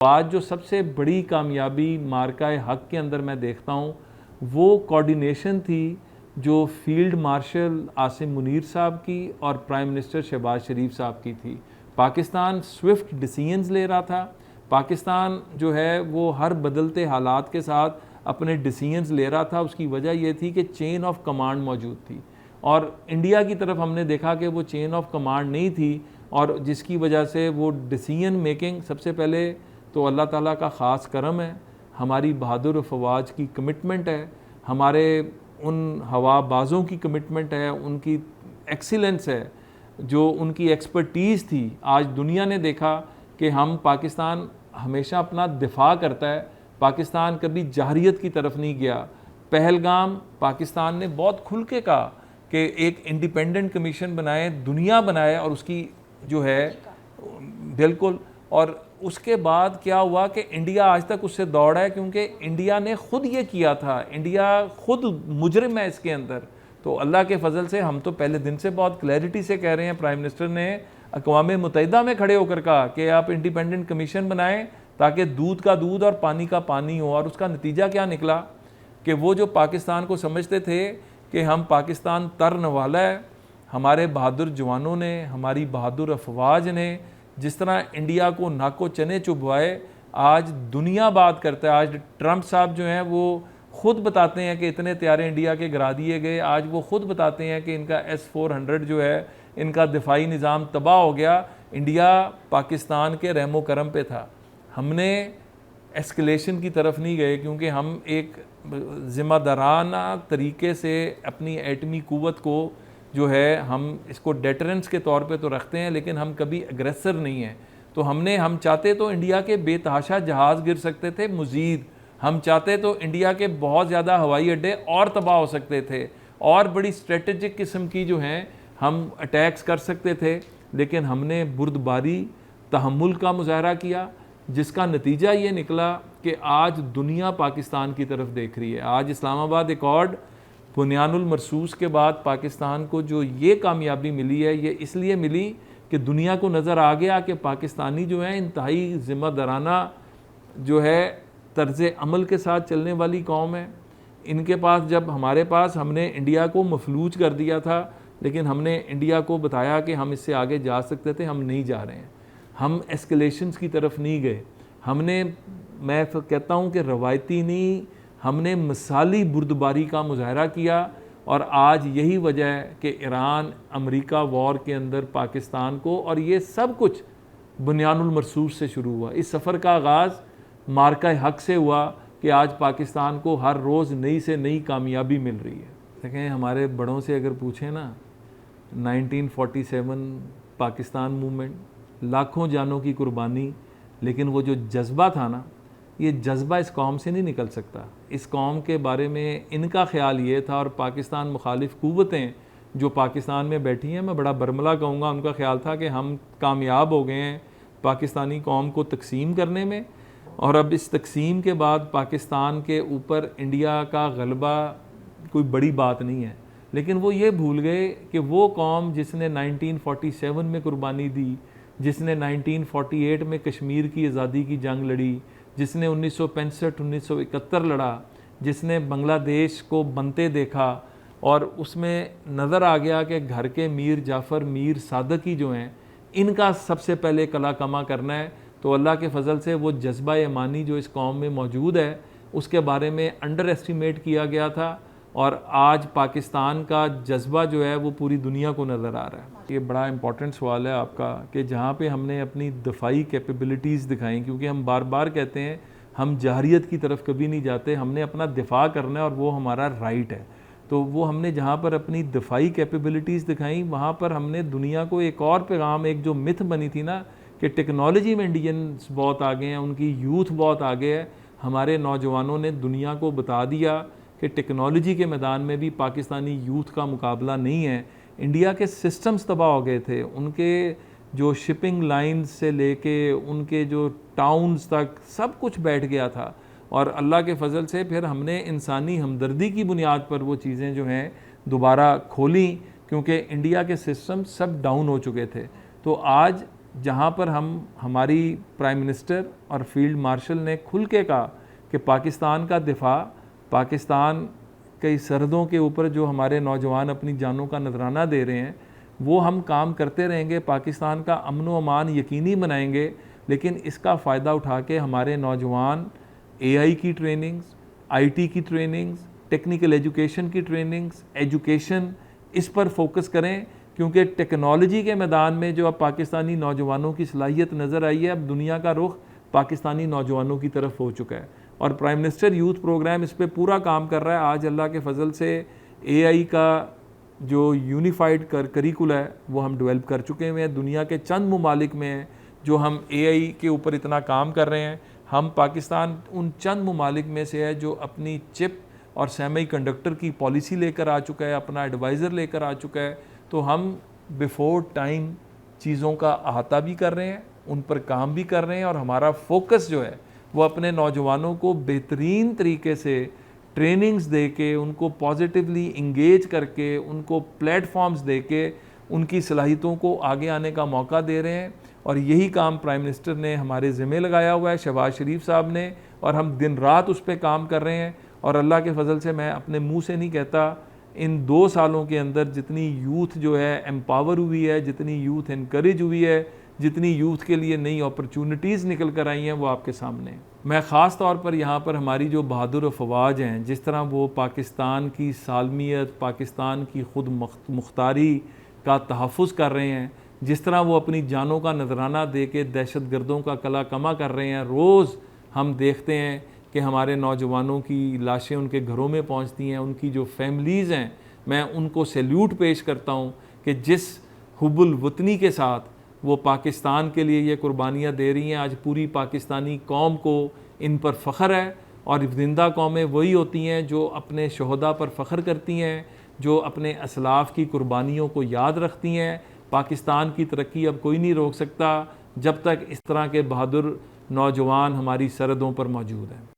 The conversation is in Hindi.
आज जो सबसे बड़ी कामयाबी मार्का हक के अंदर मैं देखता हूँ वो कोऑर्डिनेशन थी जो फील्ड मार्शल आसिम मुनीर साहब की और प्राइम मिनिस्टर शहबाज शरीफ साहब की थी। पाकिस्तान स्विफ्ट डिसीजंस ले रहा था। पाकिस्तान जो है वो हर बदलते हालात के साथ अपने डिसीजंस ले रहा था। उसकी वजह ये थी कि चेन ऑफ कमांड मौजूद थी और इंडिया की तरफ हमने देखा कि वो चेन ऑफ कमांड नहीं थी और जिसकी वजह से वो डिसीजन मेकिंग सबसे पहले तो अल्लाह ताला का ख़ास करम है, हमारी बहादुर अफवाज की कमिटमेंट है, हमारे उन हवाबाज़ों की कमिटमेंट है, उनकी एक्सीलेंस है, जो उनकी एक्सपर्टीज़ थी। आज दुनिया ने देखा कि हम पाकिस्तान हमेशा अपना दिफा करता है, पाकिस्तान कभी जहरियत की तरफ नहीं गया। पहलगाम पाकिस्तान ने बहुत खुल के कहा कि एक इंडिपेंडेंट कमीशन बनाए, दुनिया बनाए और उसकी जो है बिल्कुल। और उसके बाद क्या हुआ कि इंडिया आज तक उससे दौड़ा है क्योंकि इंडिया ने खुद ये किया था, इंडिया खुद मुजरिम है इसके अंदर। तो अल्लाह के फजल से हम तो पहले दिन से बहुत क्लैरिटी से कह रहे हैं, प्राइम मिनिस्टर ने अक़वाम मुत्तहिदा में खड़े होकर कहा कि आप इंडिपेंडेंट कमीशन बनाएं ताकि दूध का दूध और पानी का पानी हो। और उसका नतीजा क्या निकला कि वो जो पाकिस्तान को समझते थे कि हम पाकिस्तान तरन वाला है, हमारे बहादुर जवानों ने, हमारी बहादुर अफवाज ने जिस तरह इंडिया को नाको चने चुभवाए, आज दुनिया बात करता है। आज ट्रंप साहब जो हैं वो ख़ुद बताते हैं कि इतने त्यारे इंडिया के गिरा दिए गए। आज वो ख़ुद बताते हैं कि इनका S-400 जो है, इनका दिफाई निज़ाम तबाह हो गया। इंडिया पाकिस्तान के रहमो करम पे था। हमने एस्केलेशन की तरफ नहीं गए क्योंकि हम एक ज़िम्मेदाराना तरीके से अपनी एटमी क़ुव्वत को जो है हम इसको डेटरेंस के तौर पे तो रखते हैं, लेकिन हम कभी अग्रेसर नहीं हैं। तो हम चाहते तो इंडिया के बेतहाशा जहाज़ गिर सकते थे मज़ीद, हम चाहते तो इंडिया के बहुत ज़्यादा हवाई अड्डे और तबाह हो सकते थे और बड़ी स्ट्रेटजिक किस्म की जो हैं हम अटैक्स कर सकते थे। लेकिन हमने बुर्दबारी तहम्मुल का मुजाहरा किया, जिसका नतीजा ये निकला कि आज दुनिया पाकिस्तान की तरफ देख रही है। आज इस्लामाबाद एकॉर्ड बुनियानुल मरसूस के बाद पाकिस्तान को जो ये कामयाबी मिली है, ये इसलिए मिली कि दुनिया को नज़र आ गया कि पाकिस्तानी जो है इंतहाई ज़िम्मेदाराना जो है तर्ज़ अमल के साथ चलने वाली कौम है। इनके पास जब हमारे पास हमने इंडिया को मफलूज कर दिया था, लेकिन हमने इंडिया को बताया कि हम इससे आगे जा सकते थे, हम नहीं जा रहे हैं, हम एस्केलेशंस की तरफ नहीं गए। हमने, मैं कहता हूँ कि रवायती नहीं, हमने मिसाली बुर्दबारी का मुजाहरा किया। और आज यही वजह है कि ईरान अमेरिका वॉर के अंदर पाकिस्तान को, और ये सब कुछ बुनियानुल मरसूस से शुरू हुआ। इस सफ़र का आगाज़ मार्का हक से हुआ कि आज पाकिस्तान को हर रोज़ नई से नई कामयाबी मिल रही है। देखें, हमारे बड़ों से अगर पूछें ना, 1947 पाकिस्तान मूवमेंट, लाखों जानों की कुर्बानी, लेकिन वो जो जज्बा था ना, ये जज्बा इस कौम से नहीं निकल सकता। इस कौम के बारे में इनका ख्याल ये था, और पाकिस्तान मुखालिफ क़ुव्वतें जो पाकिस्तान में बैठी हैं, मैं बड़ा बरमला कहूँगा, उनका ख्याल था कि हम कामयाब हो गए हैं पाकिस्तानी कौम को तकसीम करने में, और अब इस तकसीम के बाद पाकिस्तान के ऊपर इंडिया का गलबा कोई बड़ी बात नहीं है। लेकिन वो ये भूल गए कि वो कौम जिसने 1947 में कुर्बानी दी, जिसने 1948 में कश्मीर की आज़ादी की जंग लड़ी, जिसने 1965-1971 लड़ा, जिसने बांग्लादेश को बनते देखा, और उसमें नज़र आ गया कि घर के मीर जाफ़र, मीर सादक ही जो हैं, इनका सबसे पहले कला कमा करना है। तो अल्लाह के फ़ज़ल से वो जज्बा ईमानी जो इस कौम में मौजूद है, उसके बारे में अंडर एस्टिमेट किया गया था, और आज पाकिस्तान का जज्बा जो है वो पूरी दुनिया को नज़र आ रहा है। ये बड़ा इंपॉर्टेंट सवाल है आपका कि जहाँ पे हमने अपनी दफ़ाई कैपेबिलिटीज़ दिखाई, क्योंकि हम बार बार कहते हैं हम जहरियत की तरफ कभी नहीं जाते, हमने अपना दिफा करना है और वो हमारा राइट है। तो वो हमने जहाँ पर अपनी दफ़ाई कैपेबिलिटीज़ दिखाई, वहाँ पर हमने दुनिया को एक और पैगाम, एक जो मिथ बनी थी ना कि टेक्नोलॉजी में इंडियंस बहुत आगे हैं, उनकी यूथ बहुत आगे है, हमारे नौजवानों ने दुनिया को बता दिया कि टेक्नोलॉजी के मैदान में भी पाकिस्तानी यूथ का मुकाबला नहीं है। इंडिया के सिस्टम्स तबाह हो गए थे, उनके जो शिपिंग लाइन्स से लेके उनके जो टाउन्स तक सब कुछ बैठ गया था, और अल्लाह के फजल से फिर हमने इंसानी हमदर्दी की बुनियाद पर वो चीज़ें जो हैं दोबारा खोली, क्योंकि इंडिया के सिस्टम सब डाउन हो चुके थे। तो आज जहाँ पर हमारी प्राइम मिनिस्टर और फील्ड मार्शल ने खुल के कहा कि पाकिस्तान का दिफा, पाकिस्तान कई सरहदों के ऊपर जो हमारे नौजवान अपनी जानों का नजराना दे रहे हैं, वो हम काम करते रहेंगे, पाकिस्तान का अमन व अमान यकीनी बनाएंगे। लेकिन इसका फ़ायदा उठा के हमारे नौजवान AI की ट्रेनिंग्स, IT की ट्रेनिंग्स, टेक्निकल एजुकेशन की ट्रेनिंग्स, एजुकेशन, इस पर फोकस करें, क्योंकि टेक्नोलॉजी के मैदान में जो अब पाकिस्तानी नौजवानों की सलाहियत नज़र आई है, अब दुनिया का रुख पाकिस्तानी नौजवानों की तरफ हो चुका है और प्राइम मिनिस्टर यूथ प्रोग्राम इस पर पूरा काम कर रहा है। आज अल्लाह के फजल से AI का जो यूनिफाइड करिकुला है वो हम डेवलप कर चुके हुए हैं। दुनिया के चंद ममालिक में हैं जो हम AI के ऊपर इतना काम कर रहे हैं। हम पाकिस्तान उन चंद ममालिक में से है जो अपनी चिप और सेमी कंडक्टर की पॉलिसी लेकर आ चुका है, अपना एडवाइज़र लेकर आ चुका है। तो हम बिफोर टाइम चीज़ों का अहाता भी कर रहे हैं, उन पर काम भी कर रहे हैं और हमारा फोकस जो है वो अपने नौजवानों को बेहतरीन तरीके से ट्रेनिंग्स दे के, उनको पॉजिटिवली इंगेज करके, उनको प्लेटफॉर्म्स दे के उनकी सलाहियतों को आगे आने का मौका दे रहे हैं। और यही काम प्राइम मिनिस्टर ने हमारे ज़िम्मे लगाया हुआ है, शहबाज शरीफ साहब ने, और हम दिन रात उस पर काम कर रहे हैं। और अल्लाह के फजल से मैं अपने मुंह से नहीं कहता, इन 2 सालों के अंदर जितनी यूथ जो है एम्पावर हुई है, जितनी यूथ इनकरेज हुई है, जितनी यूथ के लिए नई अपॉर्चुनिटीज़ निकल कर आई हैं, वो आपके सामने। मैं ख़ास तौर पर यहाँ पर हमारी जो बहादुर अफवाज हैं, जिस तरह वो पाकिस्तान की सालमियत, पाकिस्तान की ख़ुद मुख्तारी का तहफ़्फ़ुज़ कर रहे हैं, जिस तरह वो अपनी जानों का नजराना दे के दहशत गर्दों का कला कमा कर रहे हैं। रोज़ हम देखते हैं कि हमारे नौजवानों की लाशें उनके घरों में पहुंचती हैं, उनकी जो फैमिलीज़ हैं, मैं उनको सैल्यूट पेश करता हूं कि जिस हुब्बुल वतनी के साथ वो पाकिस्तान के लिए ये कुर्बानियाँ दे रही हैं। आज पूरी पाकिस्तानी कौम को इन पर फ़ख्र है और ज़िंदा कौमें वही होती हैं जो अपने शहदा पर फ़ख्र करती हैं, जो अपने असलाफ़ की कुर्बानियों को याद रखती हैं। पाकिस्तान की तरक्की अब कोई नहीं रोक सकता जब तक इस तरह के बहादुर नौजवान हमारी सरहदों पर मौजूद हैं।